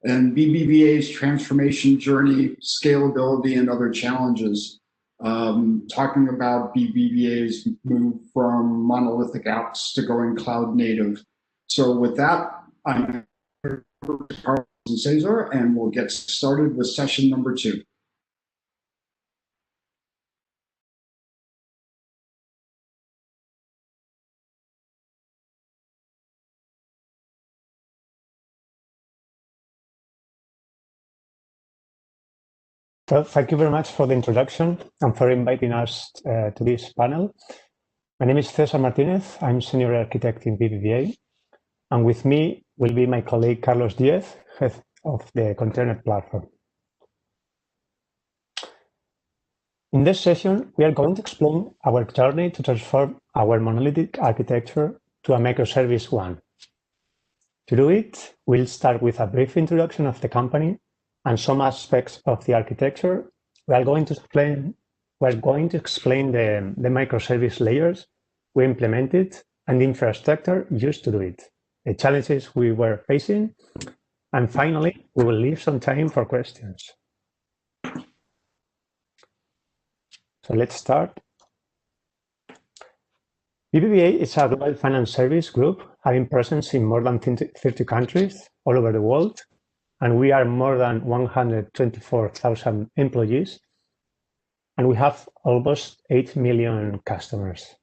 and BBVA's transformation journey, scalability, and other challenges. Talking about BBVA's move from monolithic apps to going cloud native. So with that, I'm Carlos and Cesar, and we'll get started with session number 2. Well, thank you very much for the introduction and for inviting us to this panel. My name is Cesar Martinez. I'm Senior Architect in BBVA. And with me will be my colleague Carlos Diez, Head of the Container Platform. In this session, we are going to explain our journey to transform our monolithic architecture to a microservice one. To do it, we'll start with a brief introduction of the company and some aspects of the architecture. We're going to explain the microservice layers we implemented and the infrastructure used to do it, the challenges we were facing, and finally, we will leave some time for questions. So let's start. BBVA is a global finance service group having presence in more than 30 countries all over the world, and we are more than 124,000 employees, and we have almost 8 million customers.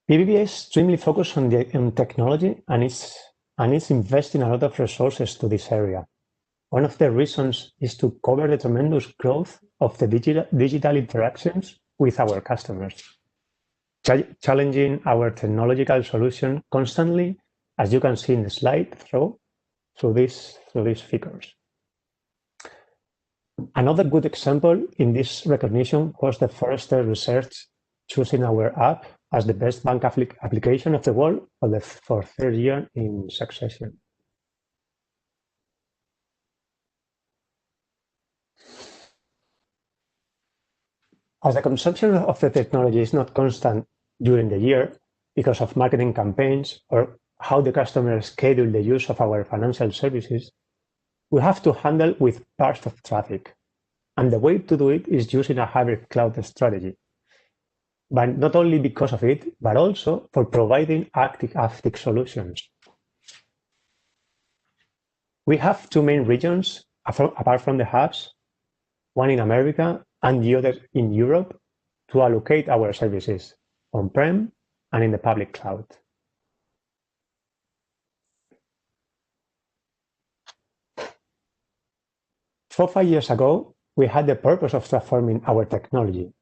BBVA is extremely focused on technology and is investing a lot of resources to this area. One of the reasons is to cover the tremendous growth of the digital interactions with our customers, challenging our technological solution constantly, as you can see in the slide through these figures. Another good example in this recognition was the Forrester research choosing our app as the best bank application of the world for third year in succession. As the consumption of the technology is not constant during the year because of marketing campaigns or how the customers schedule the use of our financial services, we have to handle with bursts of traffic. And the way to do it is using a hybrid cloud strategy. But not only because of it, but also for providing active solutions. We have 2 main regions apart from the hubs, one in America and the other in Europe, to allocate our services on-prem and in the public cloud. So 5 years ago, we had the purpose of transforming our technology.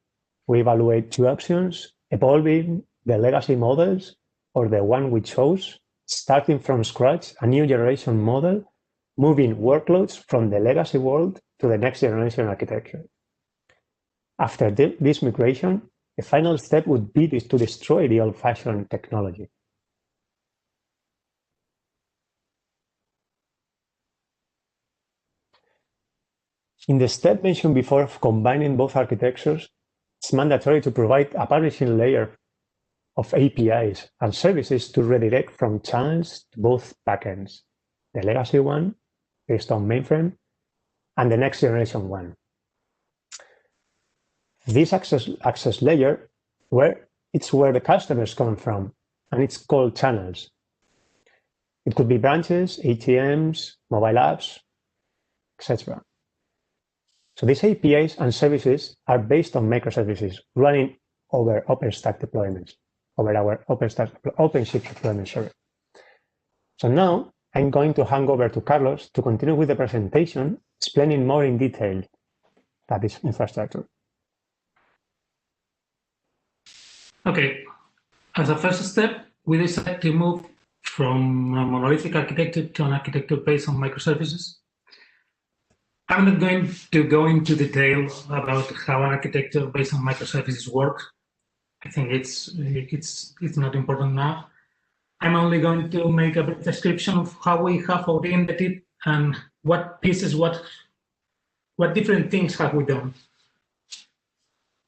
We evaluate 2 options, evolving the legacy models or the one we chose, starting from scratch, a new generation model, moving workloads from the legacy world to the next generation architecture. After this migration, the final step would be to destroy the old-fashioned technology. In the step mentioned before of combining both architectures, it's mandatory to provide a publishing layer of APIs and services to redirect from channels to both backends, the legacy one based on mainframe and the next generation one. This access layer, it's where the customers come from, and it's called channels. It could be branches, ATMs, mobile apps, etc. So these APIs and services are based on microservices running over OpenShift deployments. Sorry. So now I'm going to hand over to Carlos to continue with the presentation, explaining more in detail that is infrastructure. Okay, as a first step, we decided to move from a monolithic architecture to an architecture based on microservices. I'm not going to go into detail about how an architecture based on microservices works. I think it's not important now. I'm only going to make a brief description of how we have oriented it and what pieces, what different things have we done.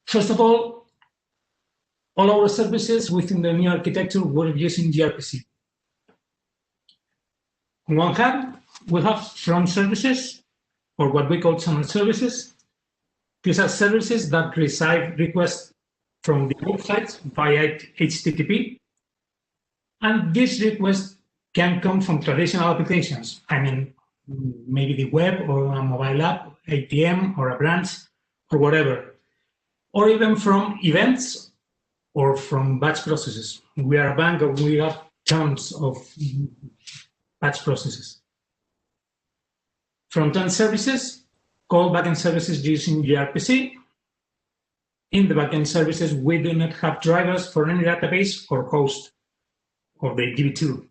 First of all our services within the new architecture were using gRPC. On one hand, we have front services, or what we call channel services. These are services that receive requests from the websites via HTTP. And these requests can come from traditional applications. I mean, maybe the web or a mobile app, ATM or a branch or whatever. Or even from events or from batch processes. We are a bank and we have tons of batch processes. Front-end services call backend services using gRPC. In the backend services, we do not have drivers for any database or host of the DB2.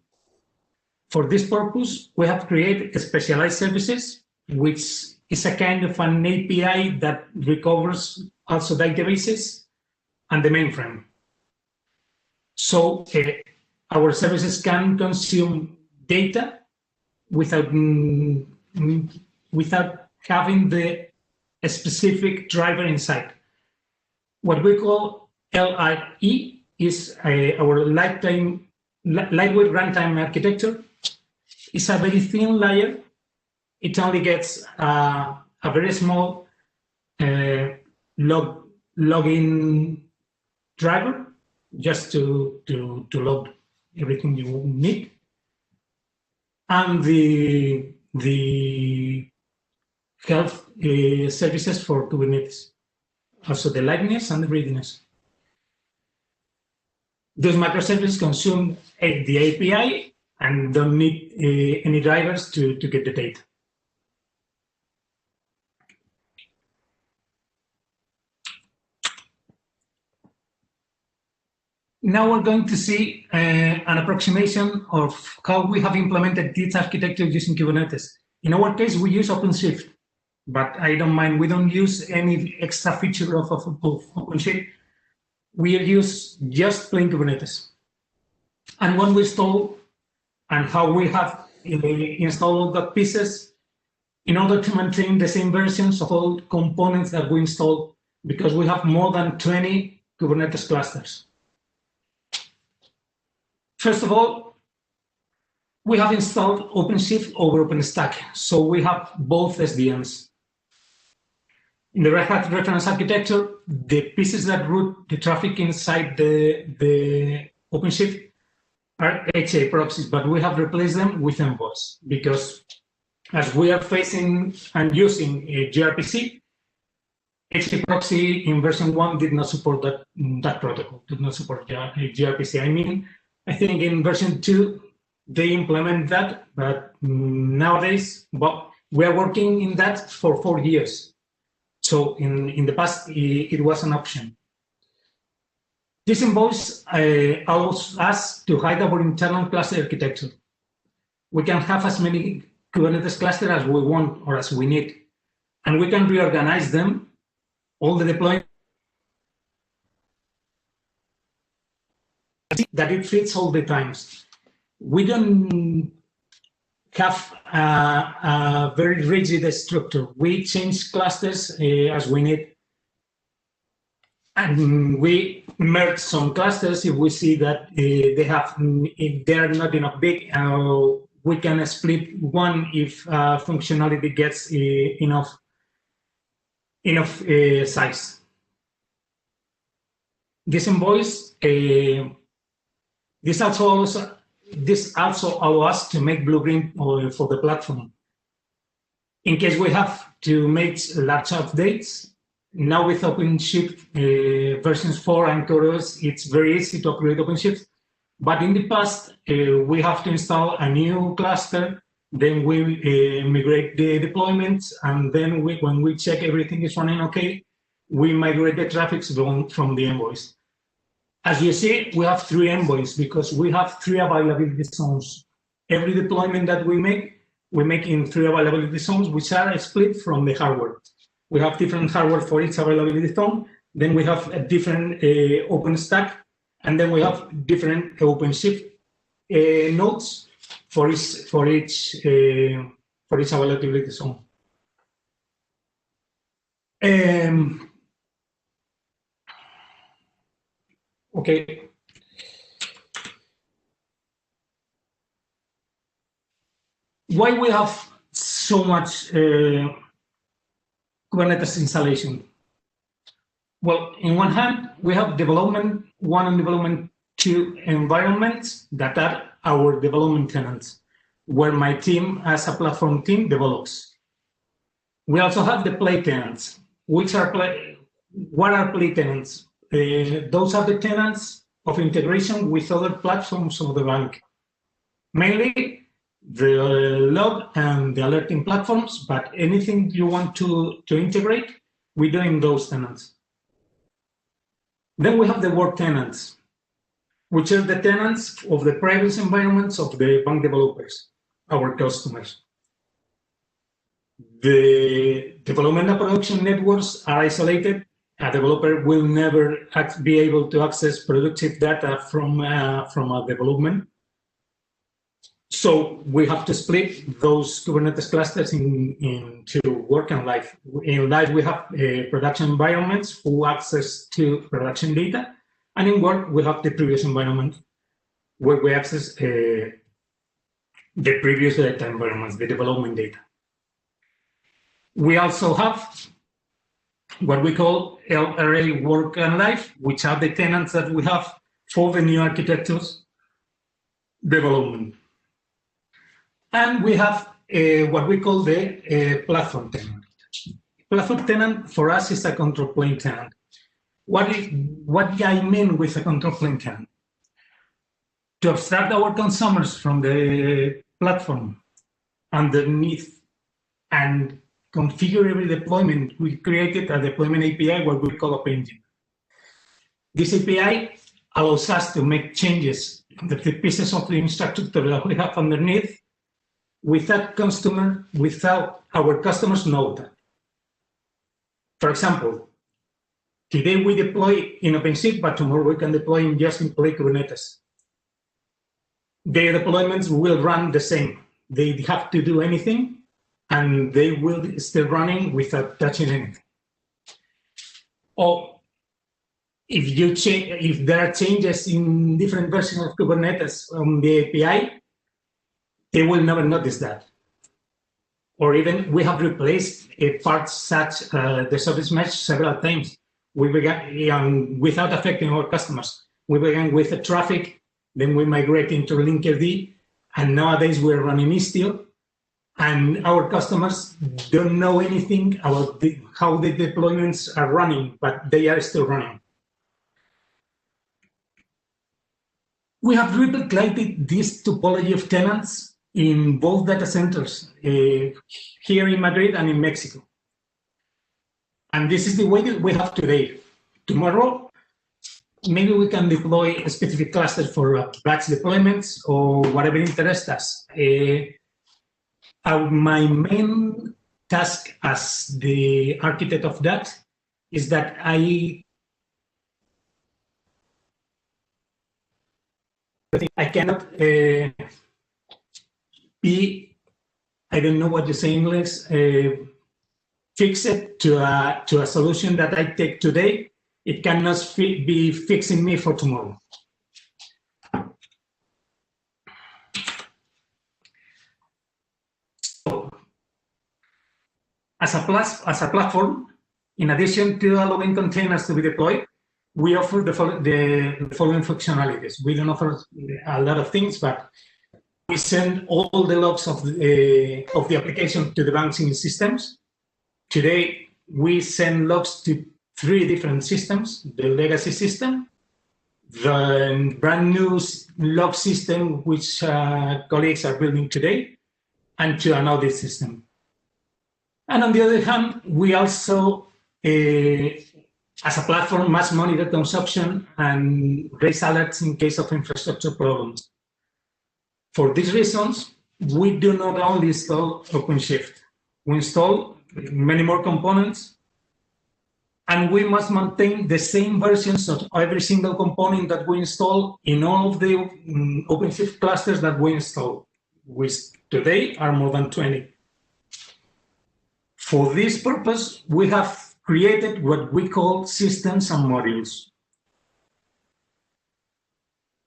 For this purpose, we have created specialized services, which is a kind of an API that recovers also databases and the mainframe. So our services can consume data without having the specific driver inside. What we call LRE is our lightweight runtime architecture. It's a very thin layer. It only gets a very small login driver just to load everything you need. And the health services for Kubernetes, also the liveness and the readiness. Those microservices consume the API and don't need any drivers to get the data. Now we're going to see an approximation of how we have implemented this architecture using Kubernetes. In our case, we use OpenShift, but I don't mind. We don't use any extra feature of OpenShift. We use just plain Kubernetes. And when we install and how we have installed all the pieces in order to maintain the same versions of all components that we install, because we have more than 20 Kubernetes clusters. First of all, we have installed OpenShift over OpenStack, so we have both SVMs. In the Red Hat reference architecture, the pieces that route the traffic inside the OpenShift are HA proxies, but we have replaced them with envoys because as we are facing and using gRPC, HA proxy in version 1 did not support that protocol, did not support gRPC. I mean, I think in version 2, they implement that, but nowadays, well, we are working in that for 4 years. So in the past, it was an option. This invoice allows us to hide our internal cluster architecture. We can have as many Kubernetes clusters as we want or as we need, and we can reorganize them, all the deployment, that it fits all the times. We don't have a very rigid structure. We change clusters as we need. And we merge some clusters if we see that if they are not enough big. We can split one if functionality gets enough size. This invoice, this also allows us to make blue-green for the platform. In case we have to make large updates, now with OpenShift versions 4 and CoreOS, it's very easy to upgrade OpenShift. But in the past, we have to install a new cluster, then we migrate the deployments, and then when we check everything is running okay, we migrate the traffic from the envoys. As you see, we have 3 envoys because we have 3 availability zones. Every deployment that we make in 3 availability zones, which are split from the hardware. We have different hardware for each availability zone. Then we have a different OpenStack, and then we have different OpenShift nodes for each availability zone. Okay. why we have so much Kubernetes installation? Well, in one hand, we have development 1 and development 2 environments that are our development tenants, where my team as a platform team develops. We also have the play tenants. What are play tenants? Those are the tenants of integration with other platforms of the bank. Mainly the log and the alerting platforms, but anything you want to integrate, we do in those tenants. Then we have the work tenants, which are the tenants of the previous environments of the bank developers, our customers. The development and production networks are isolated. A developer will never be able to access productive data from a development. So we have to split those Kubernetes clusters into work and live. In live, we have production environments who access to production data. And in work, we have the previous environment where we access the previous data environments, the development data. We also have what we call LRA work and live, which are the tenants that we have for the new architectures development. And we have what we call the platform tenant. Platform tenant for us is a control plane tenant. What do I mean with a control plane tenant? To abstract our consumers from the platform underneath and configure every deployment, we created a deployment API, what we call Open Engine. This API allows us to make changes in the pieces of the infrastructure that we have underneath without our customers know that. For example, today we deploy in OpenShift, but tomorrow we can deploy in just in play Kubernetes. Their deployments will run the same. They have to do anything, and they will still running without touching anything. Or if there are changes in different versions of Kubernetes on the API, they will never notice that. Or even we have replaced parts such the service mesh several times. We began without affecting our customers. We began with the traffic, then we migrate into Linkerd, and nowadays we're running Istio, and our customers don't know anything about how the deployments are running, but they are still running. We have replicated this topology of tenants in both data centers, here in Madrid and in Mexico. And this is the way that we have today. Tomorrow, maybe we can deploy a specific cluster for batch deployments or whatever interests us. My main task as the architect of that is that I cannot I don't know what you say in English, fix it to a solution that I take today. It cannot be fixing me for tomorrow. So, as a platform, in addition to allowing containers to be deployed, we offer the following functionalities. We don't offer a lot of things, but we send all the logs of the application to the banking systems. Today, we send logs to 3 different systems: the legacy system, the brand new log system which colleagues are building today, and to an audit system. And on the other hand, we also, as a platform, must monitor consumption and raise alerts in case of infrastructure problems. For these reasons, we do not only install OpenShift. We install many more components, and we must maintain the same versions of every single component that we install in all of the OpenShift clusters that we install, which today are more than 20. For this purpose, we have created what we call systems and modules.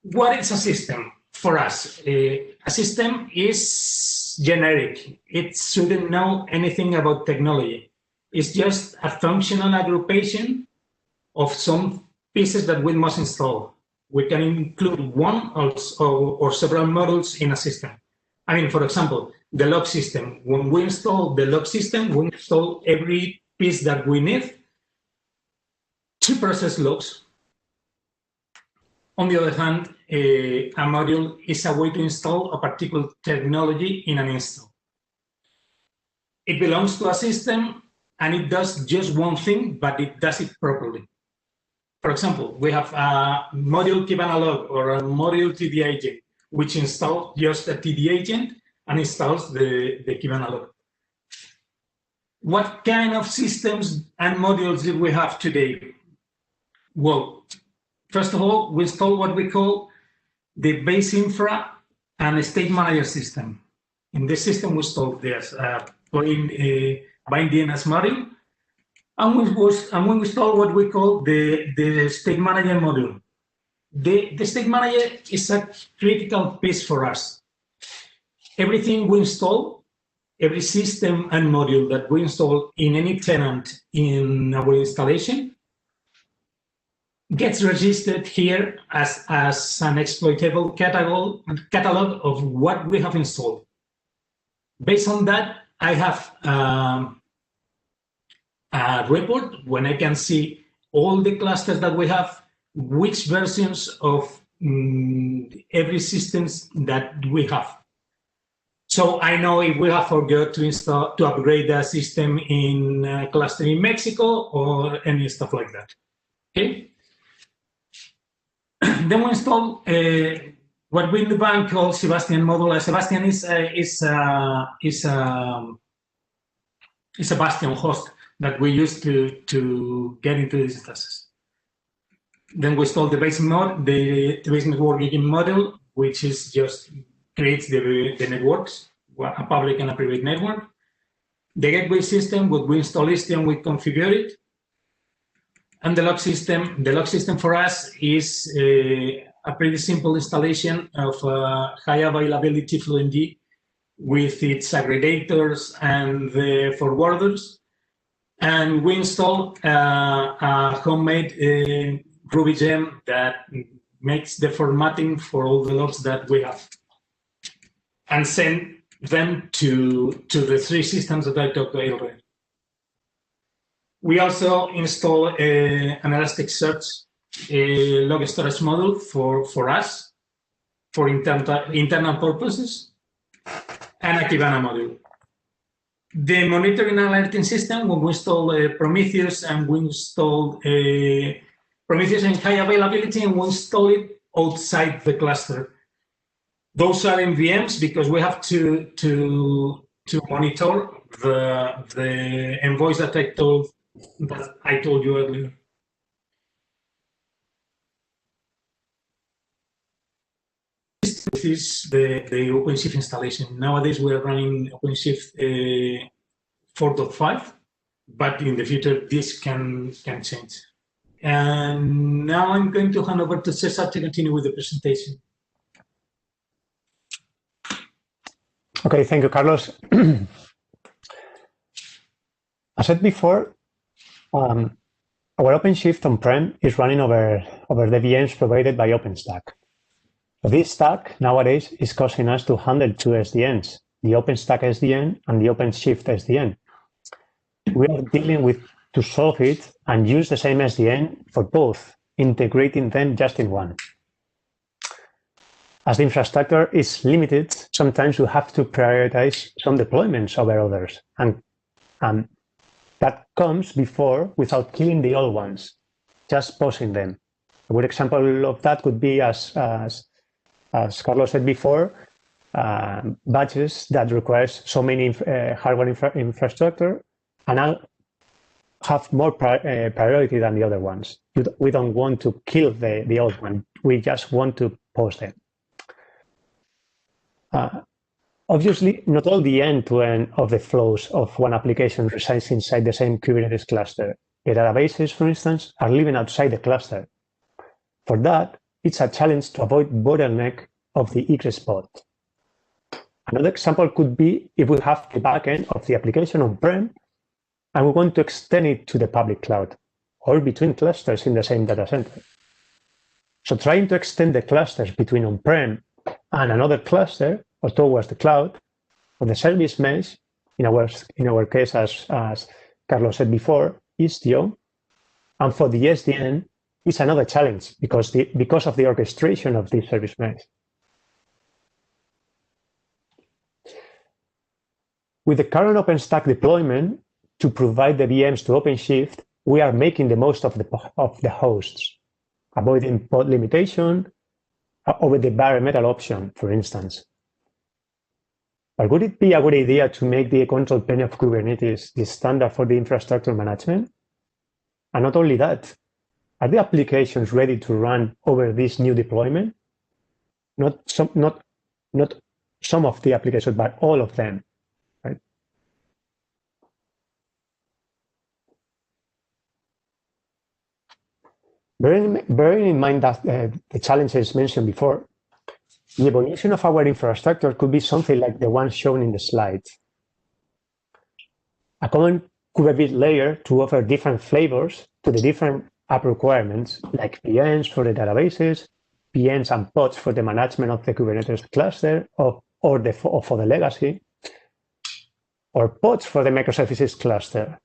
What is a system? For us, a system is is generic. It shouldn't know anything about technology. It's just a functional aggregation of some pieces that we must install. We can include one or several modules in a system. I mean, for example, the log system. When we install the log system, we install every piece that we need to process logs. On the other hand, a module is a way to install a particular technology in an install. It belongs to a system and it does just one thing, but it does it properly. For example, we have a module keep analog or a module TD agent, which installs just a TD agent and installs the keep analog. What kind of systems and modules do we have today? Well, first of all, we install what we call the base infra and a state manager system. In this system, we install this bind DNS module, and we install what we call the state manager module. The state manager is a critical piece for us. Everything we install, every system and module that we install in any tenant in our installation gets registered here as an exploitable catalog of what we have installed. Based on that, I have a report when I can see all the clusters that we have, which versions of every systems that we have. So I know if we have forgot to upgrade the system in a cluster in Mexico or any stuff like that. Okay. Then we install what we in the bank call Sebastian module. Sebastian is a Bastion host that we use to get into these instances. Then we install the base networking module, which is just creates the networks, a public and a private network. The gateway system, what we install Istio, we configure it. And the log system for us is a pretty simple installation of high availability FluentD with its aggregators and the forwarders. And we install a homemade Ruby gem that makes the formatting for all the logs that we have and send them to the three systems that I talked about already. We also install an Elasticsearch log storage module for us, for internal purposes, and a Kibana module. The monitoring and alerting system, when we install Prometheus and we install Prometheus in high availability and we install it outside the cluster. Those are MVMs because we have to monitor the envoys that I told you earlier. This is the OpenShift installation. Nowadays we are running OpenShift 4.5, but in the future this can change. And now I'm going to hand over to Cesar to continue with the presentation. Okay, thank you, Carlos. As said before, our OpenShift on-prem is running over the VMs provided by OpenStack. This stack nowadays is causing us to handle two SDNs, the OpenStack SDN and the OpenShift SDN. We are dealing with to solve it and use the same SDN for both, integrating them just in one. As the infrastructure is limited, sometimes we have to prioritize some deployments over others, and that comes before without killing the old ones, just pausing them. A good example of that could be, as Carlos said before, batches that requires so many hardware infrastructure and now have more priority than the other ones. We don't want to kill the old one. We just want to pause them. Obviously, not all the end-to-end of the flows of one application resides inside the same Kubernetes cluster. The databases, for instance, are living outside the cluster. For that, it's a challenge to avoid bottleneck of the egress pod. Another example could be if we have the backend of the application on-prem and we want to extend it to the public cloud or between clusters in the same data center. So trying to extend the clusters between on-prem and another cluster or towards the cloud or the service mesh, in our case, as Carlos said before, Istio, and for the SDN, it's another challenge because of the orchestration of this service mesh. With the current OpenStack deployment, to provide the VMs to OpenShift, we are making the most of the hosts, avoiding pod limitation over the bare metal option, for instance. But would it be a good idea to make the control plane of Kubernetes the standard for the infrastructure management? And not only that, are the applications ready to run over this new deployment? Not some of the applications, but all of them. Right? Bearing in mind that the challenges mentioned before, the evolution of our infrastructure could be something like the one shown in the slide. A common Kubernetes layer to offer different flavors to the different app requirements, like VMs for the databases, VMs and pods for the management of the Kubernetes cluster or for the legacy, or pods for the microservices cluster,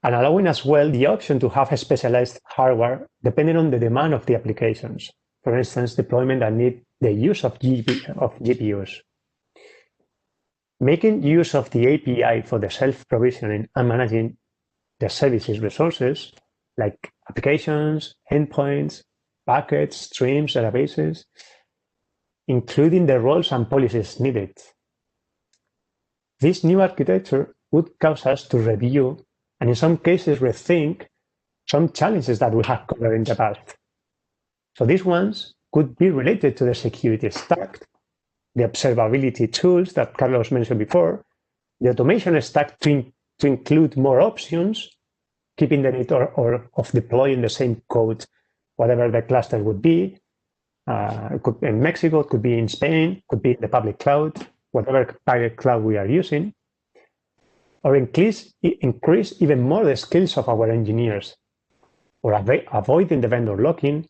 and allowing as well the option to have a specialized hardware depending on the demand of the applications. For instance, deployment that need the use of GPUs. Making use of the API for the self-provisioning and managing the services resources like applications, endpoints, buckets, streams, databases, including the roles and policies needed. This new architecture would cause us to review and in some cases rethink some challenges that we have covered in the past. So these ones could be related to the security stack, the observability tools that Carlos mentioned before, the automation stack to include more options, keeping the need of deploying the same code, whatever the cluster would be. It could be in Mexico, it could be in Spain, it could be in the public cloud, whatever private cloud we are using, or increase even more the skills of our engineers, or avoiding the vendor locking,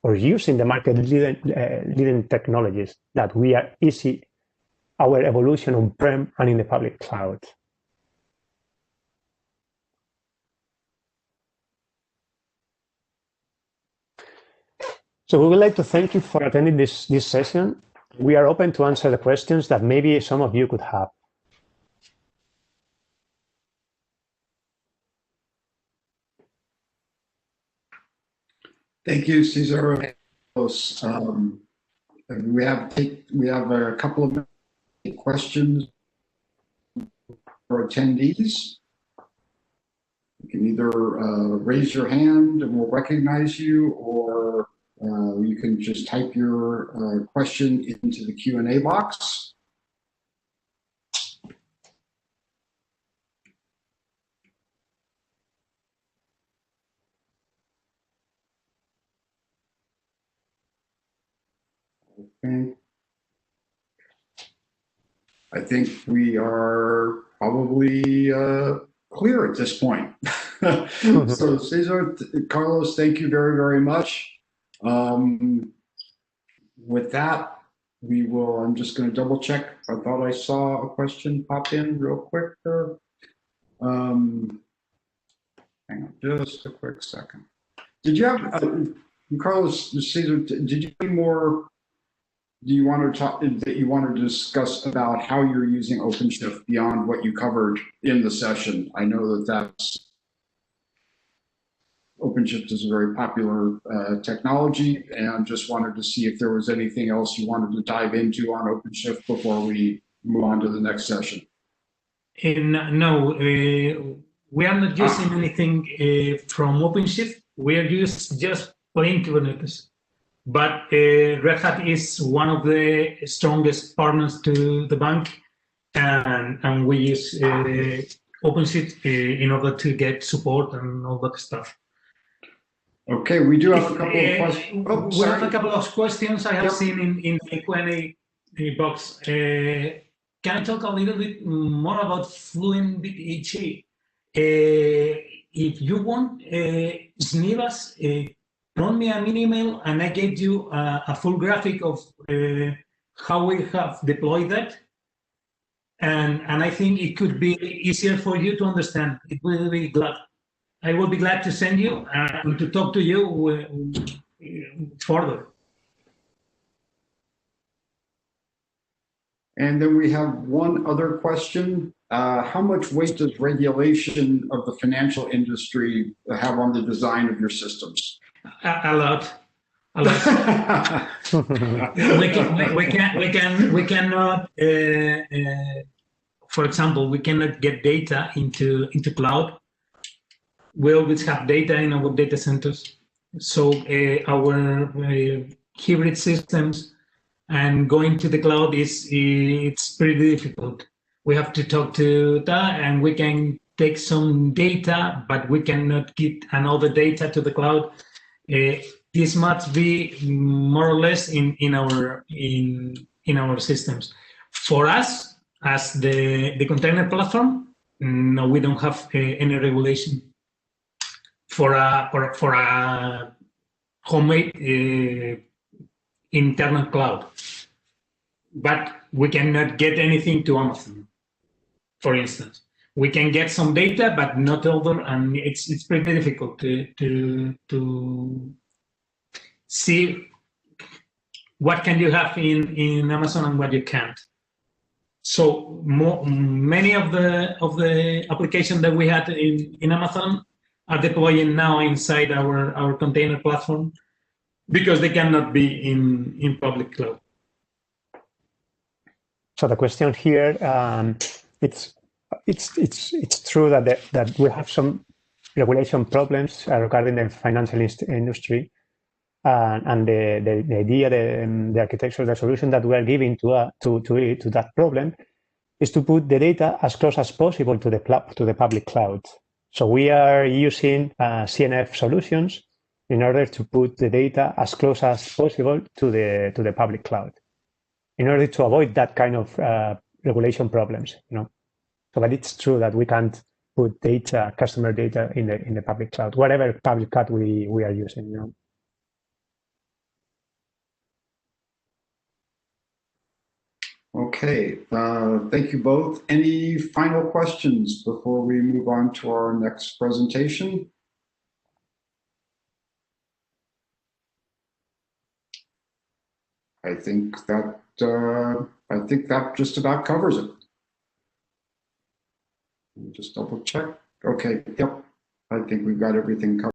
or using the market leading technologies that we are easy our evolution on-prem and in the public cloud. So we would like to thank you for attending this session. We are open to answer the questions that maybe some of you could have. Thank you, Cesar. We have a couple of questions for attendees. You can either raise your hand and we'll recognize you, or you can just type your question into the Q&A box. Okay. I think we are probably clear at this point. So Cesar, Carlos, thank you very, very much. With that, we will, I'm just going to double check. I thought I saw a question pop in real quick there. Hang on just a quick second. Did you have, Carlos, Cesar, did you have any more? Do you want to talk that you want to discuss about how you're using OpenShift beyond what you covered in the session? I know that's OpenShift is a very popular technology, and I just wanted to see if there was anything else you wanted to dive into on OpenShift before we move on to the next session. No, we are not using anything from OpenShift. We are used just plain Kubernetes. But Red Hat is one of the strongest partners to the bank, and we use OpenShift in order to get support and all that stuff. Okay, we do have a couple of questions. We have a couple of questions I have seen in the Q&A box. Can I talk a little bit more about Fluent HA? If you want, Snivas, run me an email and I get you a full graphic of how we have deployed that. And I think it could be easier for you to understand. I will be glad to send you and to talk to you further. And then we have one other question. How much weight does regulation of the financial industry have on the design of your systems? A lot. we cannot, for example, we cannot get data into cloud. We always have data in our data centers. So our hybrid systems and going to the cloud it's pretty difficult. We have to talk to that, and we can take some data, but we cannot get another data to the cloud. This must be more or less in our systems. For us, as the container platform, no, we don't have any regulation for a homemade internal cloud, but we cannot get anything to Amazon. For instance, we can get some data, but not other, and it's pretty difficult to see what can you have in Amazon and what you can't. So many of the applications that we had in Amazon are deploying now inside our container platform because they cannot be in public cloud. So the question here, it's true that we have some regulation problems regarding the financial industry, and the idea, the architecture, the solution that we are giving to that problem is to put the data as close as possible to the public cloud. So we are using CNCF solutions in order to put the data as close as possible to the public cloud, in order to avoid that kind of regulation problems. So, but it's true that we can't put data, customer data, in the public cloud, whatever public cloud we are using. Okay, thank you both. Any final questions before we move on to our next presentation? I think that just about covers it. Let me just double check. Okay, yep. I think we've got everything covered.